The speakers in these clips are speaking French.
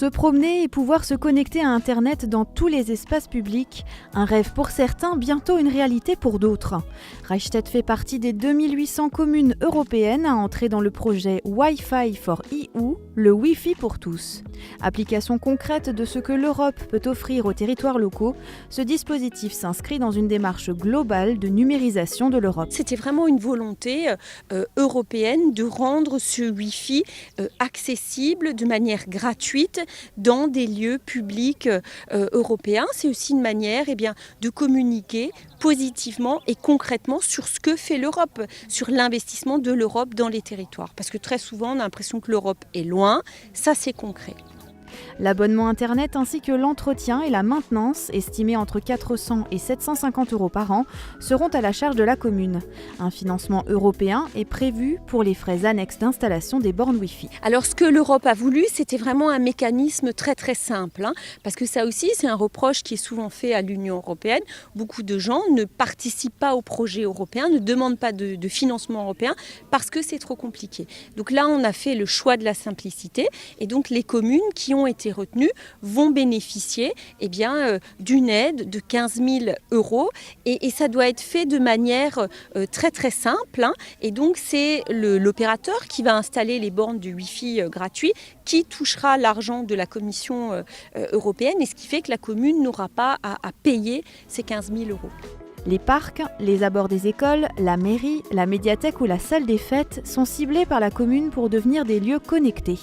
Se promener et pouvoir se connecter à Internet dans tous les espaces publics, un rêve pour certains, bientôt une réalité pour d'autres. Reichstett fait partie des 2800 communes européennes à entrer dans le projet Wi-Fi for EU, le Wi-Fi pour tous. Application concrète de ce que l'Europe peut offrir aux territoires locaux, ce dispositif s'inscrit dans une démarche globale de numérisation de l'Europe. C'était vraiment une volonté européenne de rendre ce Wi-Fi accessible de manière gratuite dans des lieux publics européens. C'est aussi une manière de communiquer positivement et concrètement sur ce que fait l'Europe, sur l'investissement de l'Europe dans les territoires. Parce que très souvent, on a l'impression que l'Europe est loin. Ça, c'est concret. L'abonnement Internet ainsi que l'entretien et la maintenance, estimés entre 400 et 750 € par an, seront à la charge de la commune. Un financement européen est prévu pour les frais annexes d'installation des bornes Wi-Fi. Alors ce que l'Europe a voulu, c'était vraiment un mécanisme très très simple, parce que ça aussi c'est un reproche qui est souvent fait à l'Union européenne. Beaucoup de gens ne participent pas au projet européen, ne demandent pas de financement européen parce que c'est trop compliqué. Donc là on a fait le choix de la simplicité et donc les communes qui ont été retenues vont bénéficier d'une aide de 15 000 € et ça doit être fait de manière très très simple. Et donc c'est l'opérateur qui va installer les bornes de Wi-Fi gratuit qui touchera l'argent de la Commission européenne et ce qui fait que la commune n'aura pas à payer ces 15 000 €. Les parcs, les abords des écoles, la mairie, la médiathèque ou la salle des fêtes sont ciblés par la commune pour devenir des lieux connectés.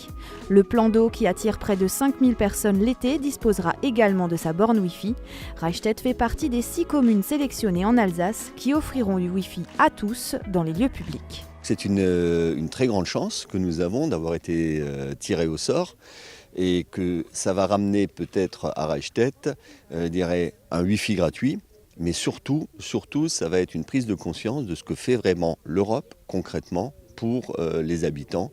Le plan d'eau qui attire près de 5000 personnes l'été disposera également de sa borne Wi-Fi. Reichstett fait partie des 6 communes sélectionnées en Alsace qui offriront du Wi-Fi à tous dans les lieux publics. C'est une très grande chance que nous avons d'avoir été tirés au sort et que ça va ramener peut-être à Reichstett un Wi-Fi gratuit. Mais surtout, ça va être une prise de conscience de ce que fait vraiment l'Europe concrètement pour les habitants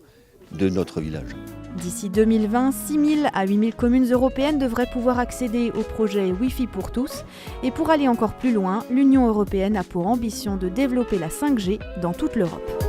de notre village. D'ici 2020, 6 000 à 8 000 communes européennes devraient pouvoir accéder au projet Wi-Fi pour tous. Et pour aller encore plus loin, l'Union européenne a pour ambition de développer la 5G dans toute l'Europe.